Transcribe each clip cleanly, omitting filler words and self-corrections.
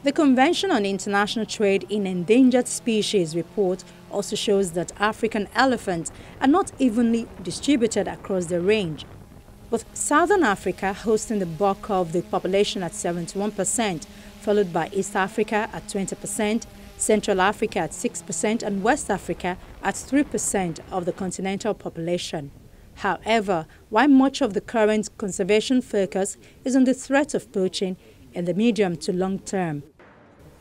The Convention on International Trade in Endangered Species report also shows that African elephants are not evenly distributed across their range, with Southern Africa hosting the bulk of the population at 71%, followed by East Africa at 20%, Central Africa at 6%, and West Africa at 3% of the continental population. However, while much of the current conservation focus is on the threat of poaching in the medium to long term,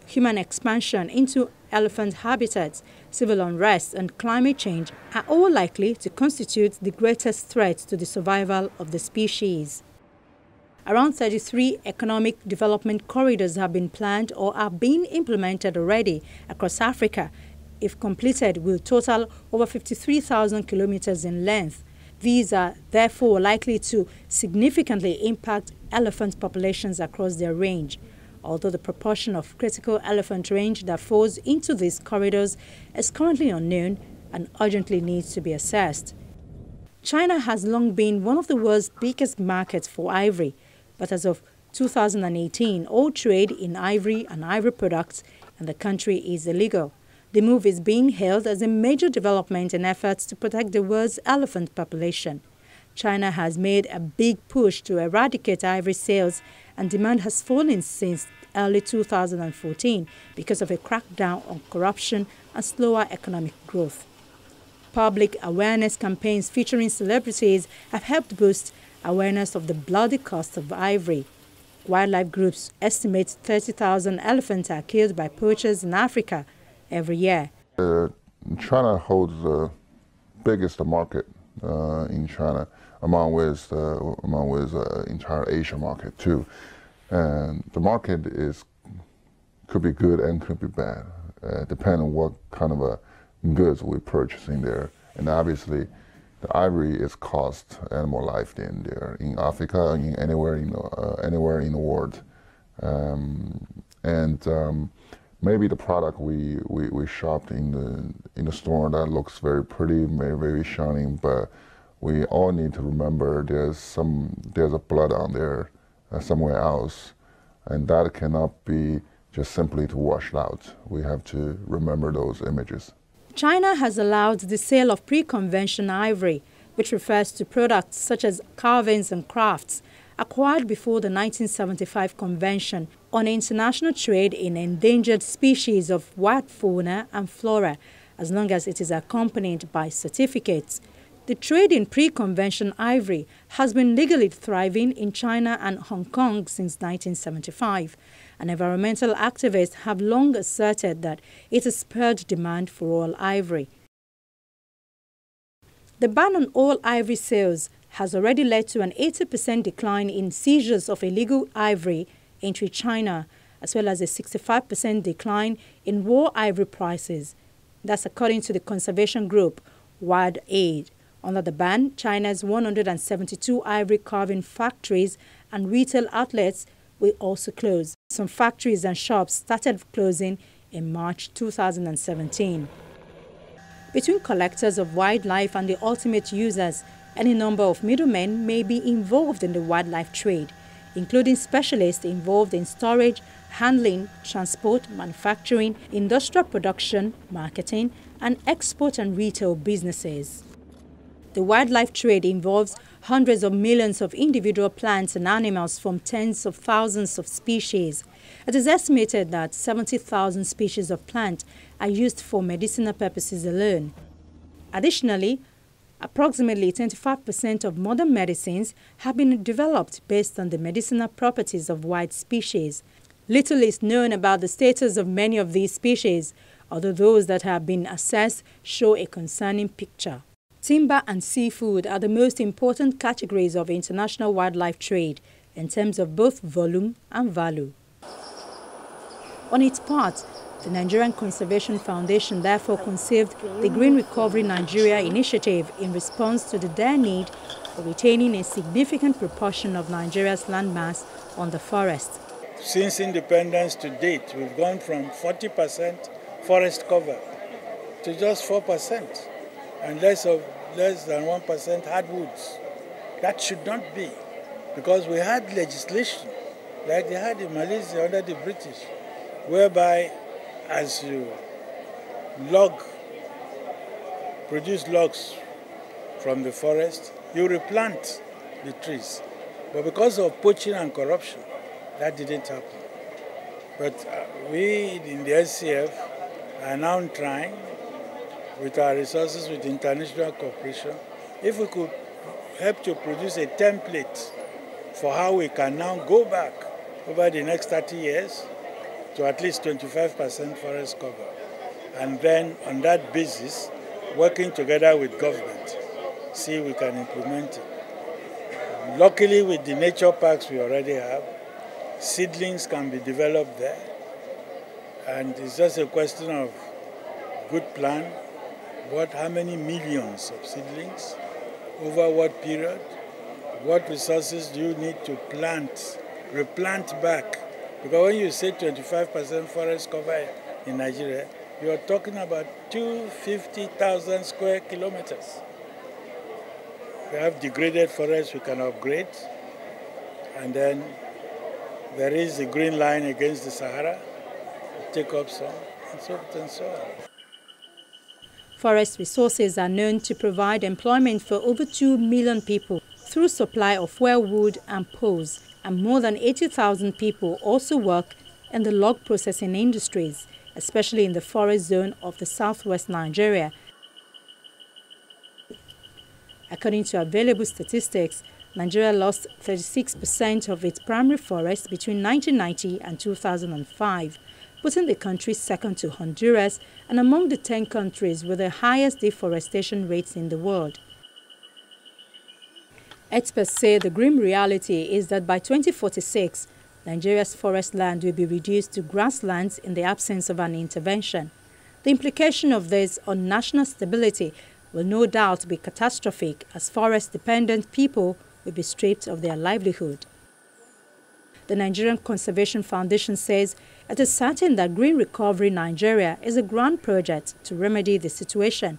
human expansion into elephant habitats, civil unrest, and climate change are all likely to constitute the greatest threat to the survival of the species. Around 33 economic development corridors have been planned or are being implemented already across Africa. If completed, will total over 53,000 kilometers in length. These are therefore likely to significantly impact elephant populations across their range, although the proportion of critical elephant range that falls into these corridors is currently unknown and urgently needs to be assessed. China has long been one of the world's biggest markets for ivory, but as of 2018, all trade in ivory and ivory products in the country is illegal. The move is being hailed as a major development in efforts to protect the world's elephant population. China has made a big push to eradicate ivory sales, and demand has fallen since early 2014 because of a crackdown on corruption and slower economic growth. Public awareness campaigns featuring celebrities have helped boost awareness of the bloody cost of ivory. Wildlife groups estimate 30,000 elephants are killed by poachers in Africa every year. China holds the biggest market in China, among with entire Asia market too. And the market could be good and could be bad, depending on what kind of goods we purchase in there. And obviously, the ivory is cost animal life in there, in Africa, and anywhere in the world. Maybe the product we shopped in the store that looks very pretty, very shining, but we all need to remember there's a blood on there somewhere else, and that cannot be just simply to wash out. We have to remember those images. China has allowed the sale of pre-convention ivory, which refers to products such as carvings and crafts, acquired before the 1975 Convention on International Trade in Endangered Species of Wild Fauna and Flora, as long as it is accompanied by certificates. The trade in pre-convention ivory has been legally thriving in China and Hong Kong since 1975, and environmental activists have long asserted that it has spurred demand for all ivory. The ban on all ivory sales has already led to an 80% decline in seizures of illegal ivory into China, as well as a 65% decline in raw ivory prices. That's according to the conservation group Wild Aid. Under the ban, China's 172 ivory carving factories and retail outlets will also close. Some factories and shops started closing in March 2017. Between collectors of wildlife and the ultimate users, any number of middlemen may be involved in the wildlife trade, including specialists involved in storage, handling, transport, manufacturing, industrial production, marketing, and export and retail businesses. The wildlife trade involves hundreds of millions of individual plants and animals from tens of thousands of species. It is estimated that 70,000 species of plants are used for medicinal purposes alone. Additionally, approximately 25% of modern medicines have been developed based on the medicinal properties of wild species. Little is known about the status of many of these species, although those that have been assessed show a concerning picture. Timber and seafood are the most important categories of international wildlife trade in terms of both volume and value. On its part, the Nigerian Conservation Foundation therefore conceived the Green Recovery Nigeria initiative in response to the dire need for retaining a significant proportion of Nigeria's landmass on the forest. Since independence to date, we've gone from 40% forest cover to just 4%. And less than 1% hardwoods. That should not be, because we had legislation like they had in Malaysia under the British whereby as you produce logs from the forest, you replant the trees. But because of poaching and corruption, that didn't happen. But we in the SCF are now trying, with our resources, with international cooperation, if we could help to produce a template for how we can now go back over the next 30 years to at least 25% forest cover. And then on that basis, working together with government, see if we can implement it. Luckily, with the nature parks we already have, seedlings can be developed there. And it's just a question of good plan, how many millions of seedlings, over what period, what resources do you need to replant back? Because when you say 25% forest cover in Nigeria, you are talking about 250,000 square kilometers. We have degraded forests we can upgrade, and then there is the green line against the Sahara, take up some, and so forth and so on. Forest resources are known to provide employment for over 2 million people through supply of firewood and poles, and more than 80,000 people also work in the log processing industries, especially in the forest zone of the southwest Nigeria. According to available statistics, Nigeria lost 36% of its primary forests between 1990 and 2005, putting the country second to Honduras and among the 10 countries with the highest deforestation rates in the world. Experts say the grim reality is that by 2046, Nigeria's forest land will be reduced to grasslands in the absence of an intervention. The implication of this on national stability will no doubt be catastrophic, as forest-dependent people will be stripped of their livelihood. The Nigerian Conservation Foundation says it is certain that Green Recovery Nigeria is a grand project to remedy the situation.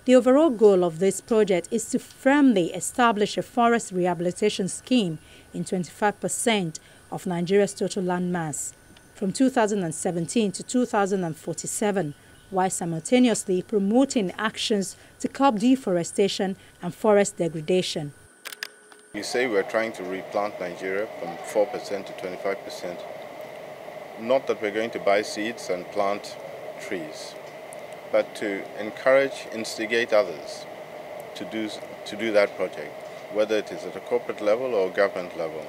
The overall goal of this project is to firmly establish a forest rehabilitation scheme in 25% of Nigeria's total land mass from 2017 to 2047, while simultaneously promoting actions to curb deforestation and forest degradation. We say we're trying to replant Nigeria from 4% to 25%. Not that we're going to buy seeds and plant trees, but to encourage, instigate others to do that project, whether it is at a corporate level or government level.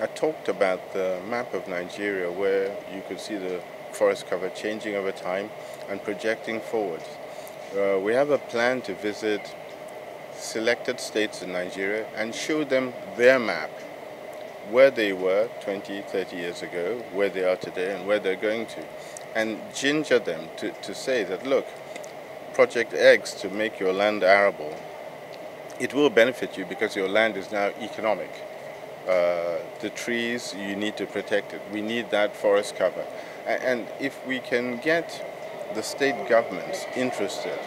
I talked about the map of Nigeria where you could see the forest cover changing over time and projecting forward. We have a plan to visit selected states in Nigeria and show them their map, where they were 20, 30 years ago, where they are today and where they're going to, and ginger them to say that, look, Project X to make your land arable, it will benefit you because your land is now economic. The trees, you need to protect it. We need that forest cover. And if we can get the state governments interested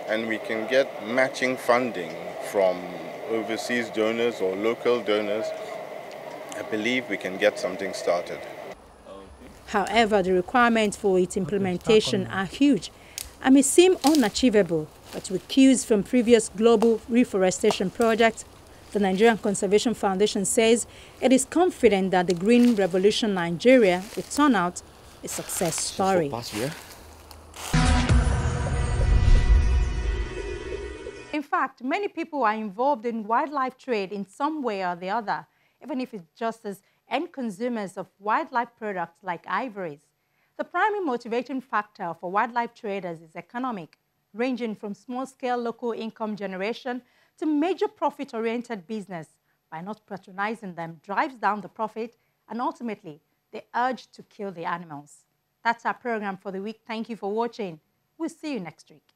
and we can get matching funding from overseas donors or local donors, I believe we can get something started. However, the requirements for its implementation are huge and may seem unachievable, but with cues from previous global reforestation projects, the Nigerian Conservation Foundation says it is confident that the Green Revolution Nigeria will turn out a success story. In fact, many people are involved in wildlife trade in some way or the other, even if it's just as end consumers of wildlife products like ivories. The primary motivating factor for wildlife traders is economic, ranging from small-scale local income generation to major profit-oriented business. By not patronizing them drives down the profit and ultimately the urge to kill the animals. That's our program for the week. Thank you for watching. We'll see you next week.